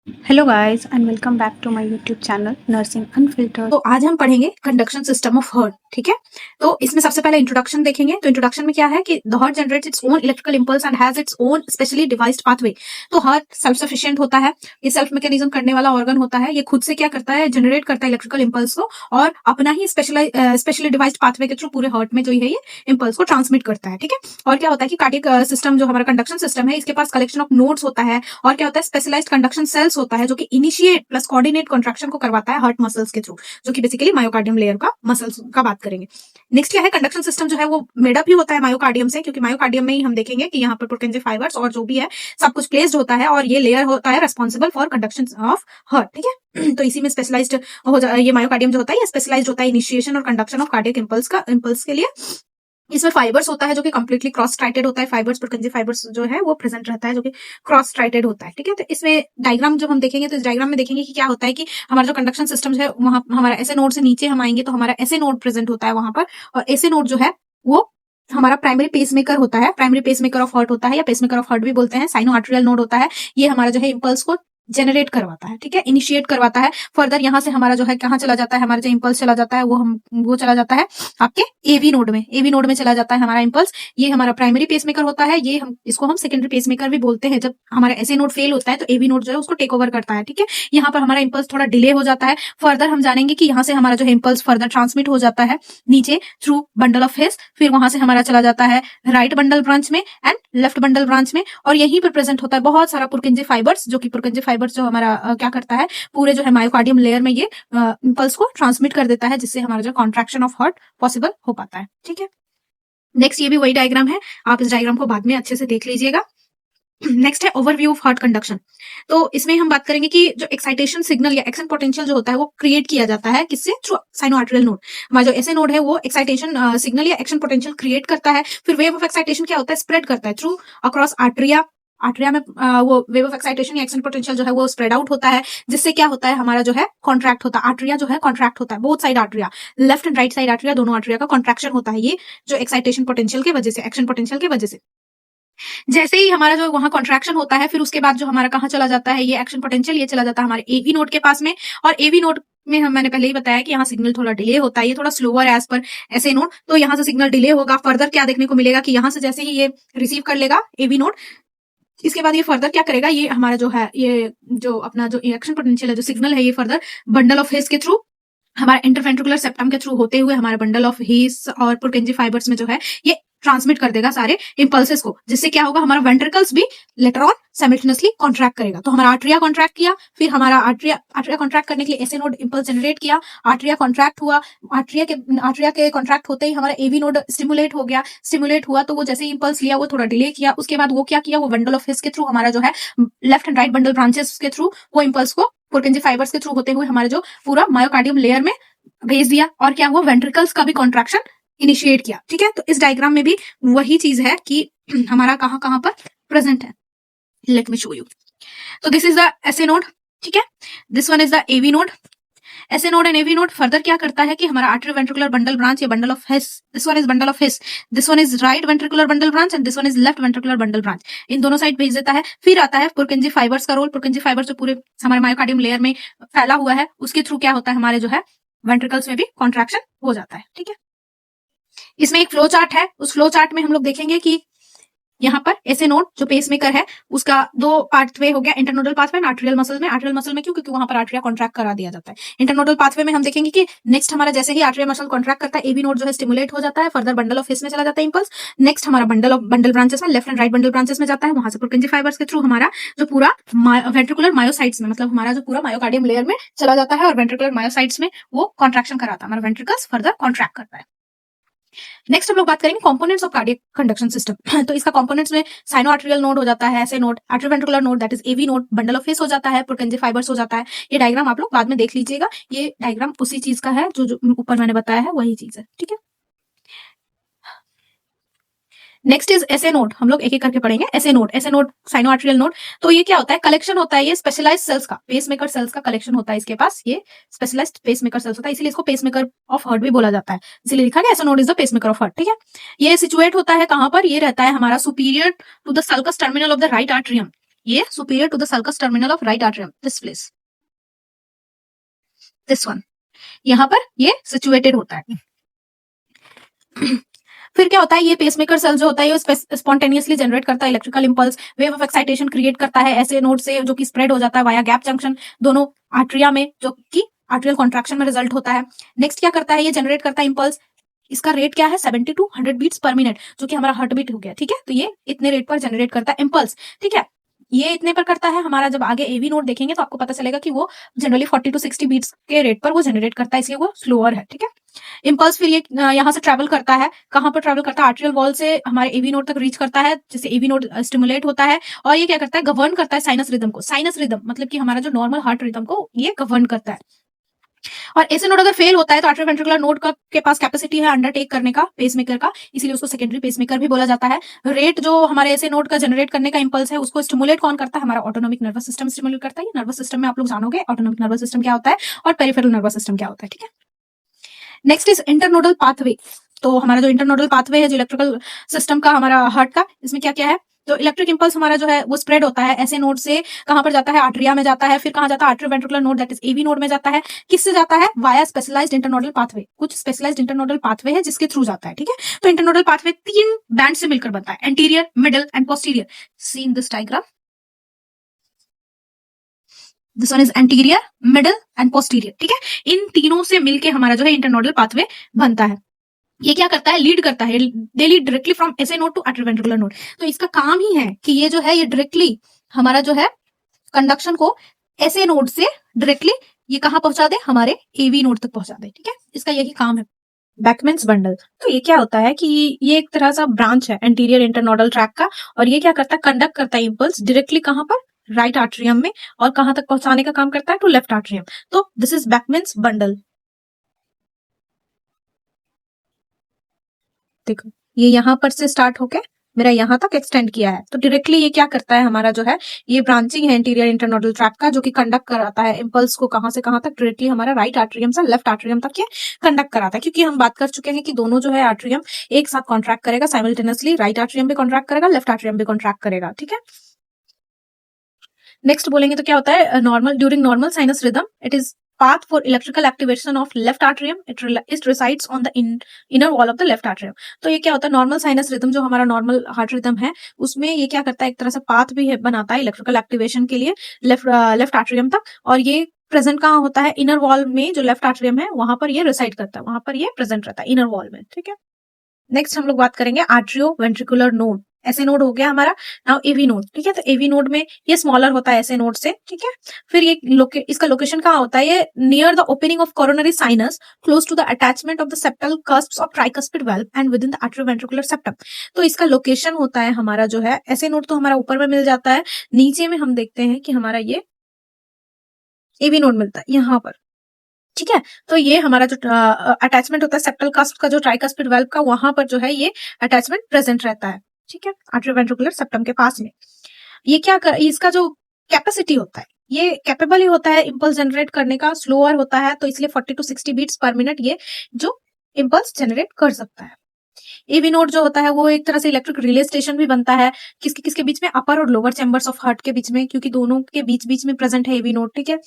Hello guys and welcome back to my YouTube channel nursing unfiltered. तो आज हम पढ़ेंगे कंडक्शन सिस्टम ऑफ हार्ट। ठीक है, तो इसमें सबसे पहले इंट्रोडक्शन देखेंगे। तो इंट्रोडक्शन में क्या है कि the heart generates its own electrical impulse and has its own specially devised pathway. तो हार्ट सेल्फ सफिशिएंट होता है, ये सेल्फ मैकेनिज्म करने वाला ऑर्गन होता है। ये खुद से क्या करता है, जनरेट करता है इलेक्ट्रिकल इंपल्स को और अपना ही स्पेशली डिवाइस्ड पाथवे के थ्रू पूरे हार्ट में जो है ये इंपल्स को ट्रांसमिट करता है। ठीक है, और क्या होता है कि कार्डियक सिस्टम जो हमारा कंडक्शन सिस्टम है, इसके पास कलेक्शन ऑफ नोड्स होता है और क्या होता है, स्पेशलाइज्ड कंडक्शन सेल्स होता है जो कि इनिशिएट प्लस कोऑर्डिनेट कंट्रैक्शन को करवाता है हार्ट मसल्स के थ्रू, जो कि बेसिकली मायोकार्डियम लेयर का मसल्स का बात करेंगे। नेक्स्ट क्या है, कंडक्शन सिस्टम जो है वो मेडअप ही होता है मायोकार्डियम से, क्योंकि मायोकार्डियम में ही हम देखेंगे कि यहाँ पर पुरकेंजी फाइबर्स और जो भी है सब कुछ प्लेस्ड होता है और ये लेयर होता है responsible for conduction of heart. ठीक है, तो इसी में स्पेशलाइज्ड ये मायोकार्डियम जो होता है ये स्पेशलाइज्ड होता है इनिशिएशन और कंडक्शन ऑफ कार्डियक इंपल्स के लिए। इसमें फाइबर्स होता है जो कि कंप्लीटली क्रॉस स्ट्राइटेड होता है, फाइबर्स पुरकेंजी फाइबर्स जो है वो प्रेजेंट रहता है जो कि क्रॉस स्ट्राइटेड होता है। ठीक है, तो इसमें डायग्राम जब हम देखेंगे तो इस डायग्राम में देखेंगे कि क्या होता है कि हमारा जो कंडक्शन सिस्टम है वहां हमारा ऐसे नोड से नीचे हम आएंगे तो हमारा ऐसे नोड प्रेजेंट होता है वहां पर, और ऐसे नोड जो है वो हमारा प्राइमरी पेसमेकर होता है, प्राइमरी पेसमेकर ऑफ हार्ट होता है या पेसमेकर ऑफ हार्ट भी बोलते हैं। साइनो आर्टेरियल नोड होता है, ये हमारा जो है इंपल्स को जनरेट करवाता है। ठीक है, इनिशिएट करवाता है। फर्दर यहाँ से हमारा जो है कहाँ चला जाता है, हमारा जो इंपल्स चला जाता है वो चला जाता है आपके एवी नोड में, एवी नोड में चला जाता है हमारा इंपल्स। ये हमारा प्राइमरी पेसमेकर होता है, ये इसको हम सेकेंडरी पेसमेकर भी बोलते हैं। जब हमारा ऐसे नोड फेल होता है तो एवी नोड जो है उसको टेक ओवर करता है। ठीक है, यहाँ पर हमारा इंपल्स थोड़ा डिले हो जाता है। फर्दर हम जानेंगे कि यहाँ से हमारा जो है इंपल्स फर्दर ट्रांसमिट हो जाता है नीचे थ्रू बंडल ऑफ हिस, फिर वहां से हमारा चला जाता है राइट बंडल ब्रांच में एंड लेफ्ट बंडल ब्रांच में, और यहीं पर प्रेजेंट होता है बहुत सारा पुरकेंजी फाइबर्स, जो कि पुरकेंजी फाइबर्स जो हमारा क्या करता है, पूरे जो है मायोकार्डियम लेयर में ये इंपल्स को ट्रांसमिट कर देता है, जिससे हमारा जो कॉन्ट्रैक्शन ऑफ हार्ट पॉसिबल हो पाता है। ठीक है, नेक्स्ट ये भी वही डायग्राम है, आप इस डायग्राम को बाद में अच्छे से देख लीजिएगा। नेक्स्ट है ओवरव्यू ऑफ हार्ट कंडक्शन। तो इसमें हम बात करेंगे कि जो एक्साइटेशन सिग्नल या एक्शन पोटेंशियल जो होता है वो क्रिएट किया जाता है किससे, थ्रू साइनो आर्टेरियल नोड। हमारा जो ऐसे नोड है वो एक्साइटेशन सिग्नल या एक्शन पोटेंशियल क्रिएट करता है। फिर वेव ऑफ एक्साइटेशन क्या होता है, स्प्रेड करता है थ्रू अक्रॉस आर्टरिया। आर्टरिया में वो वेव ऑफ एक्साइटेशन या एक्शन पोटेंशियल जो है वो स्प्रेड आउट होता है, जिससे क्या होता है, हमारा जो है कॉन्ट्रैक्ट होता है, आर्टरिया जो है कॉन्ट्रैक्ट होता है, both side atria, left and right side atria, दोनों आर्टरिया का कॉन्ट्रैक्शन होता है, ये जो एक्साइटेशन पोटेंशियल की वजह से, एक्शन पोटेंशियल की वजह से। जैसे ही हमारा जो वहां कॉन्ट्रैक्शन होता है, फिर उसके बाद जो हमारा कहाँ चला जाता है, ये एक्शन पोटेंशियल ये चला जाता है हमारे एवी नोड के पास में। और एवी नोड में मैंने पहले ही बताया कि यहाँ सिग्नल थोड़ा डिले होता है, ये थोड़ा स्लोअर एज पर ऐसे नोड, तो यहाँ से सिग्नल डिले होगा। फर्दर क्या देखने को मिलेगा कि यहाँ से जैसे ही ये रिसीव कर लेगा एवी नोड, इसके बाद ये फर्दर क्या करेगा, ये हमारा जो है ये जो अपना जो एक्शन पोटेंशियल है, जो सिग्नल है, ये फर्दर बंडल ऑफ हिस के थ्रू, हमारा इंटरवेंट्रिकुलर सेप्टम के थ्रू होते हुए हमारे बंडल ऑफ हिस और पुरकेंजी फाइबर्स में जो है ये ट्रांसमिट कर देगा सारे इंपल्सेस को, जिससे क्या होगा, हमारा वेंट्रिकल्स भी लेटर ऑन साइमल्टेनियसली कॉन्ट्रैक्ट करेगा। तो हमारा आर्टरिया कॉन्ट्रैक्ट किया, फिर हमारा आर्टरिया कॉन्ट्रैक्ट करने के लिए ऐसे नोड इंपल्स जनरेट किया, आर्टरिया कॉन्ट्रैक्ट हुआ, आर्टरिया के कॉन्ट्रैक्ट होते ही हमारा एवी नोड स्टिमुलेट हो गया, स्टिमुलेट हुआ तो वो जैसे ही इंपल्स लिया वो थोड़ा डिले किया, उसके बाद वो क्या किया, वो बंडल ऑफ हिस के थ्रू हमारा जो है left and right bundle branches के थ्रू वो इंपल्स को पुरकेंजी फाइबर्स के थ्रू होते हुए हमारे जो पूरा मायोकार्डियम लेयर में भेज दिया, और क्या हुआ, वेंट्रिकल्स का भी कॉन्ट्रैक्शन इनिशिएट किया। ठीक है, तो इस डायग्राम में भी वही चीज है कि हमारा कहां कहां पर प्रेजेंट है। Let me show you. तो this is the SA node. ठीक है, this one is the AV node. SA node and AV node further क्या करता है कि हमारा आर्टरी वेंट्रिकुलर बंडल ब्रांच या bundle of His, this one is bundle of His, this one is right ventricular bundle branch and this one is left ventricular bundle branch, इन दोनों side भेज देता है। फिर आता है पुरकेंजी फाइबर्स का रोल। पुरकेंजी फाइबर्स जो पूरे हमारे मायोकार्डियम लेयर में फैला हुआ है, उसके थ्रू क्या होता है, हमारे जो है वेंट्रिकल्स में भी कॉन्ट्रैक्शन हो जाता है। ठीक है, इसमें एक फ्लो चार्ट है, उस फ्लो चार्ट में हम लोग देखेंगे कि यहाँ पर ऐसे नोड जो पेसमेकर है उसका दो पाथवे हो गया, internodal pathway and arterial muscle में। आर्टेरियल मसल में क्यों, क्योंकि वहां पर आर्टरिया कॉन्ट्रैक्ट करा दिया जाता है। इंटरनोडल पाथवे में हम देखेंगे कि नेक्स्ट हमारा जैसे ही आर्टेरियल मसल कॉन्ट्रैक्ट करता है, एवी नोड जो है स्टिमुलेट हो जाता है, फर्दर बंडल ऑफ हिस में चला जाता है इंपल्स। नेक्स्ट हमारा बंडल ब्रांचेस में, left and right bundle branches में जाता है, वहां से पुरकेंजी फाइबर्स के थ्रू हमारा जो पूरा वेंट्रिकुलर मायोसाइट्स में, मतलब हमारा जो पूरा मायोकार्डियम लेयर में चला जाता है, और वेंट्रिकुलर मायोसाइट्स में वो कॉन्ट्रैक्शन कराता है, हमारा वेंट्रिकल्स फर्दर कॉन्ट्रैक्ट करता है। नेक्स्ट हम लोग बात करेंगे components of cardiac conduction system. तो इसका कंपोनेंट्स में साइनो आर्टेरियल नोड हो जाता है, ऐसे node, atrioventricular node that is AV node, bundle of His हो जाता है, पुरकेंजी फाइबर्स हो जाता है। ये डायग्राम आप लोग बाद में देख लीजिएगा, ये डायग्राम उसी चीज का है जो ऊपर मैंने बताया है, वही चीज है। ठीक है, नेक्स्ट इज एसए नोड। हम लोग एक एक करके पढ़ेंगे। SA node sino arterial node. तो ये क्या होता है, कलेक्शन होता है, ये स्पेशलाइज्ड सेल्स का, पेसमेकर सेल्स का कलेक्शन होता है इसके पास, ये स्पेशलाइज्ड पेसमेकर सेल्स होता है, इसलिए इसको पेसमेकर ऑफ हार्ट भी बोला जाता है, इसलिए लिखा गया SA node is the pacemaker of heart. ठीक है, ये सिचुएट होता है कहां पर, ये रहता है हमारा superior to the sulcus terminal of the right atrium, ये superior to the sulcus terminal of right atrium, this place, this one, यहाँ पर ये सिचुएटेड होता है। फिर क्या होता है, ये पेसमेकर सेल जो होता है ये स्पॉन्टेनियसली जनरेट करता है electrical impulse, wave of excitation create करता है ऐसे नोड से जो कि स्प्रेड हो जाता है वाया गैप जंक्शन दोनों आर्टरिया में, जो कि आर्टरियल कॉन्ट्रैक्शन में रिजल्ट होता है। नेक्स्ट क्या करता है, ये जनरेट करता है इंपल्स, इसका रेट क्या है 70 to 100 बीट्स पर मिनट, जो कि हमारा हार्ट बीट हो गया, ठीक है। तो ये इतने रेट पर जनरेट करता है इंपल्स, ठीक है। ये इतने पर करता है, हमारा जब आगे एवी नोड देखेंगे तो आपको पता चलेगा कि वो जनरली 40 to 60 बीट्स के रेट पर वो जनरेट करता है, इसलिए वो स्लोअर है, ठीक है। इंपल्स फिर ये यहाँ से ट्रैवल करता है, कहां पर ट्रैवल करता है, आर्टरियल वॉल से हमारे एवी नोड तक रीच करता है, जिससे एवी नोड स्टिमुलेट होता है, और ये क्या करता है, गवर्न करता है साइनस रिदम को। साइनस रिदम मतलब कि हमारा जो नॉर्मल हार्ट रिदम को ये गवर्न करता है। और ऐसे नोड अगर फेल होता है तो आर्टरी वेंट्रिकुलर नोड के पास कैपेसिटी है अंडरटेक करने का पेसमेकर का, इसीलिए उसको सेकेंडरी पेसमेकर भी बोला जाता है। रेट जो हमारे ऐसे नोड का जनरेट करने का इंपल्स है उसको स्टिमुलेट कौन करता है, हमारा ऑटोनोमिक नर्वस सिस्टम स्टिमुलेट करता है। नर्वस सिस्टम में आप लोग जानोगे ऑटोनोमिक नर्वस सिस्टम क्या होता है और पेरिफेरल नर्वस सिस्टम क्या होता है, ठीक है। Next is internodal pathway. तो हमारा जो इंटरनोडल पाथवे है जो इलेक्ट्रिकल सिस्टम का हमारा हार्ट का, इसमें क्या क्या है, तो इलेक्ट्रिक इंपल्स हमारा जो है वो स्प्रेड होता है ऐसे नोड से, कहां पर जाता है, आर्टरिया में जाता है, फिर कहां जाता है, artery ventricular node that is AV node में जाता है। किससे जाता है, वाया स्पेशलाइज्ड इंटरनोडल पाथवे, कुछ स्पेशलाइज्ड इंटरनोडल पाथवे है जिसके थ्रू जाता है, ठीक है। तो इंटरनोडल पाथवे 3 बैंड से मिलकर बनता है, anterior, middle and posterior. See in this diagram, this one is anterior, middle and posterior, ठीक है। इन तीनों से मिलकर हमारा जो है इंटरनोडल पाथवे बनता है। ये क्या करता है, लीड करता है, they lead directly from SA node to atrioventricular node. तो इसका काम ही है कि ये जो है ये डायरेक्टली हमारा जो है कंडक्शन को एसए नोड से डायरेक्टली ये कहां पहुंचा दे, हमारे एवी नोड तक पहुंचा दे, ठीक है। इसका यही काम है। बैकमेन्स बंडल, तो ये क्या होता है कि ये एक तरह सा ब्रांच है एंटीरियर इंटरनोडल ट्रैक का, और ये क्या करता है, कंडक्ट करता है इंपल्स डायरेक्टली कहां पर, राइट आर्टरियम में, और कहां तक पहुंचाने का काम करता है, टू लेफ्ट आर्टरियम। तो दिस इज बैकमेन्स बंडल। देखो ये यहाँ पर से स्टार्ट होके मेरा यहाँ तक एक्सटेंड किया है, तो डायरेक्टली ये क्या करता है, हमारा जो है ये ब्रांचिंग है इंटीरियर इंटरनोडल ट्रैक का, जो कि कंडक्ट कराता है इंपल्स को कहां से कहां तक, डायरेक्टली हमारा राइट आर्टरियम से लेफ्ट आर्टरियम तक ये कंडक्ट कराता है। क्योंकि हम बात कर चुके हैं कि दोनों जो है आर्टरियम एक साथ कॉन्ट्रैक्ट करेगा साइमल्टेनियसली, राइट आर्टरियम भी कॉन्ट्रैक्ट करेगा, लेफ्ट आर्टरियम भी कॉन्ट्रैक्ट करेगा, ठीक है। नेक्स्ट बोलेंगे तो क्या होता है, normal during normal sinus rhythm it is path for electrical activation of left atrium, it resides on the inner wall of the left atrium। तो ये क्या होता है, नॉर्मल साइनस रिदम जो हमारा नॉर्मल हार्ट रिदम है उसमें ये क्या करता है, एक तरह से पाथ भी बनाता है इलेक्ट्रिकल एक्टिवेशन के लिए लेफ्ट आर्टरियम तक, और ये प्रेजेंट कहाँ होता है, इनर वॉल में, जो लेफ्ट आर्टरियम है वहां पर ये रिसाइड करता है, वहां पर ये प्रेजेंट रहता है इनर वॉल में, ठीक है। नेक्स्ट हम लोग बात करेंगे आर्ट्रियो वेंट्रिकुलर नोड। ऐसे नोड हो गया हमारा, नाउ एवी नोड, ठीक है। तो एवी नोड में ये स्मॉलर होता है ऐसे नोड से, ठीक है। फिर ये इसका लोकेशन कहाँ होता है, ये near the opening of coronary sinus, close to the attachment of the septal cusps of tricuspid valve and within the atrioventricular septum. तो इसका लोकेशन होता है हमारा जो है, ऐसे नोड तो हमारा ऊपर में मिल जाता है, नीचे में हम देखते हैं कि हमारा ये एवी नोड मिलता है यहाँ पर, ठीक है। तो ये हमारा जो अटैचमेंट होता है सेप्टल कस्प का, जो ट्राइकस्पिड वाल्व का, वहां पर जो है ये अटैचमेंट प्रेजेंट रहता है, ठीक है, आर्टरीवेंट्रिकुलर सेप्टम के पास में। ये क्या इसका जो कैपेसिटी होता है, ये कैपेबल ही होता है इंपल्स जनरेट करने का, स्लोअर होता है, तो इसलिए 40 to 60 बीट्स पर मिनट ये जो इंपल्स जनरेट कर सकता है। एवी नोड जो होता है वो एक तरह से इलेक्ट्रिक रिले स्टेशन भी बनता है, किसके किसके बीच में, अपर और लोअर चैम्बर्स ऑफ हार्ट के बीच में, क्योंकि दोनों के बीच बीच में प्रेजेंट है एवी नोड, ठीक है।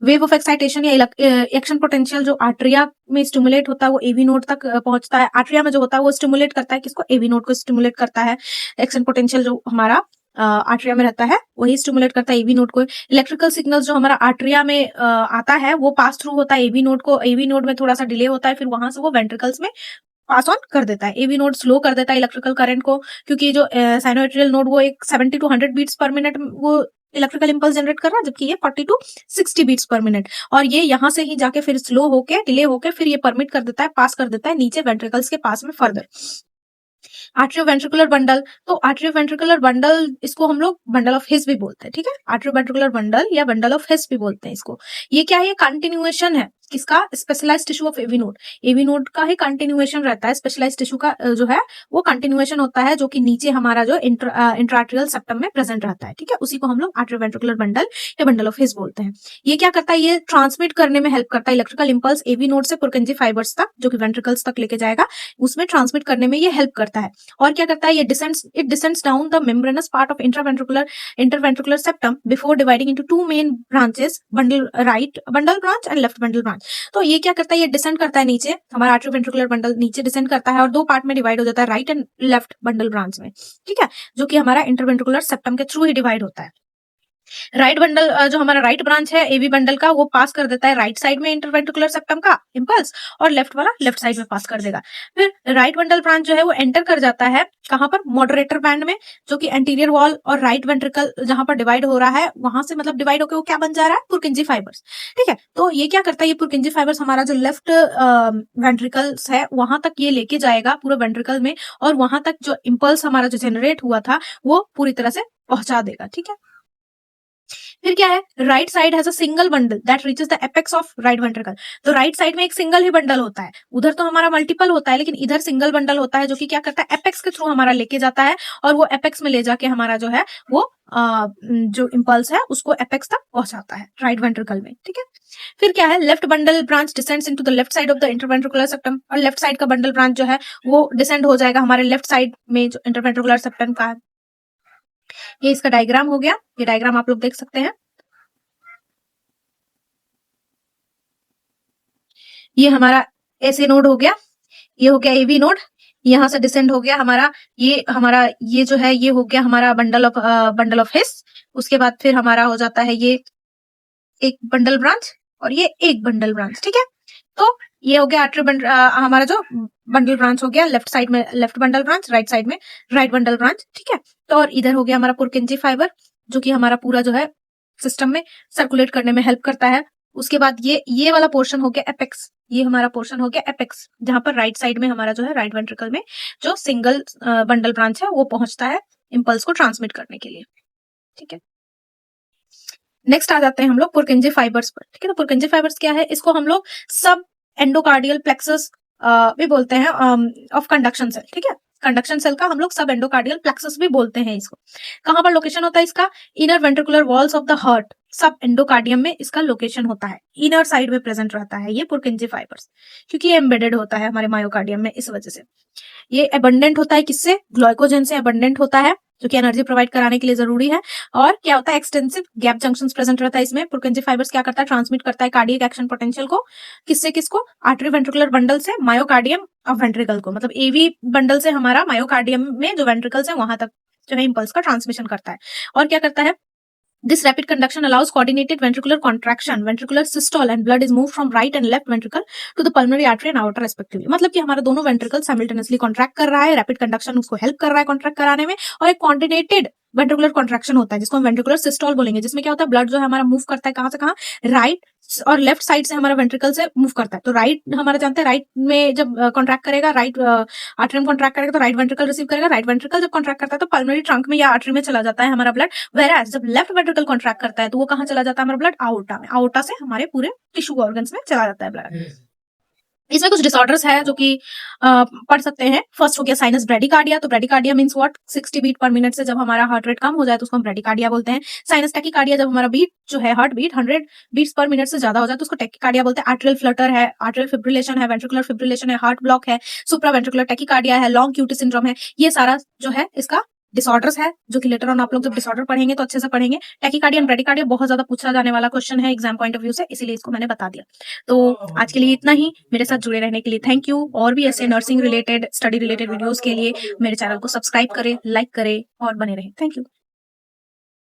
वेव ऑफ एक्साइटेशन या एक्शन पोटेंशियल जो आर्टरिया में स्टिमुलेट होता है वो एवी नोड तक पहुंचता है, आर्टरिया में जो होता है वो स्टिमुलेट करता है किसको, एवी नोड को स्टिमुलेट करता है। एक्शन पोटेंशियल जो हमारा आर्टरिया में रहता है वही स्टिमुलेट करता है एवी नोड को। इलेक्ट्रिकल सिग्नल जो हमारा आर्टरिया में आता है वो पास थ्रू होता है एवी नोड को, एवी नोड में थोड़ा सा डिले होता है, फिर वहां से वो वेंट्रिकल्स में पास ऑन कर देता है। एवी नोड स्लो कर देता है इलेक्ट्रिकल करंट को, क्योंकि जो साइनोएट्रियल नोड वो एक 70 to 100 बीट्स पर मिनट वो इलेक्ट्रिकल इंपल्स जनरेट कर रहा है, जबकि ये 40 to 60 बीट्स पर मिनट, और ये यहाँ से ही जाके फिर स्लो होके डिले होके फिर ये परमिट कर देता है, पास कर देता है नीचे वेंट्रिकल्स के पास में फर्दर। आर्ट्रियोवेंट्रिकुलर बंडल, तो आर्ट्रियोवेंट्रिकुलर बंडल इसको हम लोग बंडल ऑफ हिस भी बोलते हैं, ठीक है। आर्ट्रियोवेंट्रिकुलर बंडल या बंडल ऑफ हिस भी बोलते हैं इसको। ये क्या है, कंटिन्यूएशन है किसका, specialised tissue of AV node. AV node का ही कंटिन्यूएशन रहता है, स्पेशलाइज्ड टिश्यू का जो है वो कंटिन्यूएशन होता है, जो कि नीचे हमारा जो इंट्राआर्टरियल सेप्टम में प्रेजेंट रहता है, ठीक है। उसी को हम लोग आर्ट्रियोवेंट्रिकुलर बंडल या बंडल ऑफ हिस बोलते हैं। ये क्या करता है, ये ट्रांसमिट करने में हेल्प करता है इलेक्ट्रिकल इंपल्स एवी नोड से पुरकेंजी फाइबर्स तक, जो कि वेंट्रिकल्स तक लेके जाएगा, उसमें ट्रांसमिट करने में ये हेल्प करता है। और क्या करता है ये it descends down the membranes part of interventricular septum before dividing into two main branches, right bundle branch and left bundle branch. तो ये क्या करता है, ये डिसेंड करता है नीचे, हमारा आर्टरीवेंट्रिकुलर बंडल नीचे डिसेंड करता है और दो पार्ट में डिवाइड हो जाता है, right and left bundle branch में, ठीक है, जो कि हमारा इंटरवेंट्रिकुलर सेप्टम के थ्रू ही डिवाइड होता है। राइट बंडल जो हमारा राइट ब्रांच है एवी बंडल का, वो पास कर देता है राइट साइड में इंटरवेंट्रिकुलर सेप्टम का इम्पल्स, और लेफ्ट वाला लेफ्ट साइड में पास कर देगा। फिर राइट बंडल ब्रांच जो है वो एंटर कर जाता है कहां पर, मॉडरेटर बैंड में, जो कि एंटीरियर वॉल और राइट वेंट्रिकल जहां पर डिवाइड हो रहा है वहां से मतलब डिवाइड होकर वो क्या बन जा रहा है, पुरकिंजी फाइबर्स, ठीक है। तो ये क्या करता है, ये पुरकिंजी फाइबर्स हमारा जो लेफ्ट वेंट्रिकल्स है वहां तक ये लेके जाएगा पूरे वेंट्रिकल में, और वहां तक जो इम्पल्स हमारा जो जनरेट हुआ था वो पूरी तरह से पहुंचा देगा, ठीक है। फिर क्या है, right side has a single bundle that reaches the apex of right ventricle. तो राइट साइड में एक सिंगल ही बंडल होता है, उधर तो हमारा मल्टीपल होता है लेकिन इधर सिंगल बंडल होता है, जो कि क्या करता है, एपेक्स के थ्रू हमारा लेके जाता है, और वो एपेक्स में ले जाके हमारा जो है वो जो इम्पल्स है उसको एपेक्स तक पहुंचाता है राइट वेंट्रिकल में, ठीक है। फिर क्या है, left bundle branch descends into the left side of the interventricular septum, और लेफ्ट साइड का बंडल ब्रांच जो है वो डिसेंड हो जाएगा हमारे लेफ्ट साइड में जो इंटरवेंट्रिकुलर सेप्टम का है। ये इसका डायग्राम हो गया, ये डायग्राम आप लोग देख सकते हैं। ये हमारा ऐसे नोड हो गया, ये हो गया एवी नोड, यहां से डिसेंड हो गया हमारा ये जो है ये हो गया हमारा बंडल ऑफ हिस। उसके बाद फिर हमारा हो जाता है ये एक बंडल ब्रांच और ये एक बंडल ब्रांच, ठीक है। तो ये हो गया हमारा जो बंडल ब्रांच हो गया, लेफ्ट साइड में left bundle branch, right side में राइट बंडल ब्रांच, ठीक है। तो और इधर हो गया हमारा पुरकिंजी फाइबर, जो कि हमारा पूरा जो है सिस्टम में सर्कुलेट करने में हेल्प करता है। उसके बाद ये वाला पोर्शन हो गया एपेक्स, ये हमारा पोर्शन हो गया एपेक्स, जहां पर राइट साइड में हमारा जो है राइट वेंट्रिकल में जो सिंगल बंडल ब्रांच है वो पहुंचता है इम्पल्स को ट्रांसमिट करने के लिए, ठीक है। नेक्स्ट आ जाते हैं हम लोग पुरकिंजी फाइबर्स पर, ठीक है। तो पुरकिंजी फाइबर्स क्या है, इसको हम लोग सब एंडोकार्डियल प्लेक्सस भी बोलते हैं ऑफ कंडक्शन सेल, ठीक है। कंडक्शन सेल का हम लोग सब एंडोकार्डियल प्लेक्सस भी बोलते हैं इसको। कहां पर लोकेशन होता है इसका, inner ventricular walls of the heart, सब एंडोकार्डियम में इसका लोकेशन होता है, इनर साइड में प्रेजेंट रहता है ये पुरकिंजी फाइबर्स, क्योंकि ये एम्बेडेड होता है हमारे मायोकार्डियम में, इस वजह से ये अबंडेंट होता है, किससे, ग्लाइकोजन से अबंडेंट होता है, जो कि एनर्जी प्रोवाइड कराने के लिए जरूरी है। और क्या होता है, एक्सटेंसिव गैप जंक्शंस प्रेजेंट रहता है इसमें। पुरकिंजी फाइबर्स क्या करता है, ट्रांसमिट करता है कार्डियक एक्शन पोटेंशियल को, किससे किसको, आर्टरी वेंट्रिकुलर बंडल से मायोकार्डियम ऑफ वेंट्रिकल को, मतलब एवी बंडल से हमारा मायोकार्डियम में जो वेंट्रिकल्स है वहां तक जो है इम्पल्स का ट्रांसमिशन करता है। और क्या करता है, this rapid conduction allows coordinated ventricular contraction, ventricular systole, and blood is moved from right and left ventricle to the pulmonary artery and aorta respectively। मतलब कि हमारा दोनों वेंट्रिकल साइमल्टेनियसली कॉन्ट्रैक्ट कर रहा है, रैपिड कंडक्शन उसको हेल्प कर रहा है कॉन्ट्रैक्ट कराने में, और एक कोऑर्डिनेटेड वेंट्रिकुलर कॉन्ट्रैक्शन होता है जिसको हम वेंट्रिकुलर सिस्टोल बोलेंगे, जिसमें क्या होता है, ब्लड जो है हमारा मूव करता है कहां से कहां, राइट और लेफ्ट साइड से हमारा वेंट्रिकल से मूव करता है। तो राइट हमारा जानते हैं, राइट में जब कॉन्ट्रैक्ट करेगा, राइट आर्टरी में कॉन्ट्रैक्ट करेगा तो राइट वेंट्रिकल रिसीव करेगा, राइट वेंट्रिकल जब कॉन्ट्रैक्ट करता है तो पल्मोनरी ट्रंक में या आर्टरी में चला जाता है हमारा ब्लड, वेराज जब लेफ्ट वेंट्रिकल कॉन्ट्रैक्ट करता है तो वो कहां चला जाता है हमारा ब्लड, आउटा में, आउटा से हमारे पूरे टिश्यू ऑर्गन्स में चला जाता है ब्लड। इसमें कुछ डिसऑर्डर्स है जो कि पढ़ सकते हैं। फर्स्ट हो गया साइनस ब्रेडिकार्डिया, तो bradycardia means what, 60 beat per minute से जब हमारा हार्ट रेट कम हो जाए तो उसको हम ब्रेडिकार्डिया बोलते हैं। साइनस टैकीकार्डिया, जब हमारा बीट जो है heart beat 100 beats per minute से ज्यादा हो जाए तो उसको टैकीकार्डिया बोलते हैं। आर्टरियल फ्लटर है, आर्टरियल फिब्रिलेशन है, वेंट्रिकुलर फिब्रिलेशन है, हार्ट ब्लॉक है, सुप्रा वेंट्रिकुलर टैकीकार्डिया है, लॉन्ग क्यूटी सिंड्रोम है, ये सारा जो है इसका डिसऑर्डर्स है, जो कि लेटर ऑन आप लोग जब डिसऑर्डर पढ़ेंगे तो अच्छे से पढ़ेंगे। टैकीकार्डिया एंड ब्रेडिकार्डिया बहुत ज्यादा पूछा जाने वाला क्वेश्चन है एग्जाम पॉइंट ऑफ व्यू से, इसीलिए इसको मैंने बता दिया। तो आज के लिए इतना ही, मेरे साथ जुड़े रहने के लिए थैंक यू। और भी ऐसे nursing related, study related videos के लिए मेरे चैनल को सब्सक्राइब करें, लाइक करें और बने रहें। Thank you.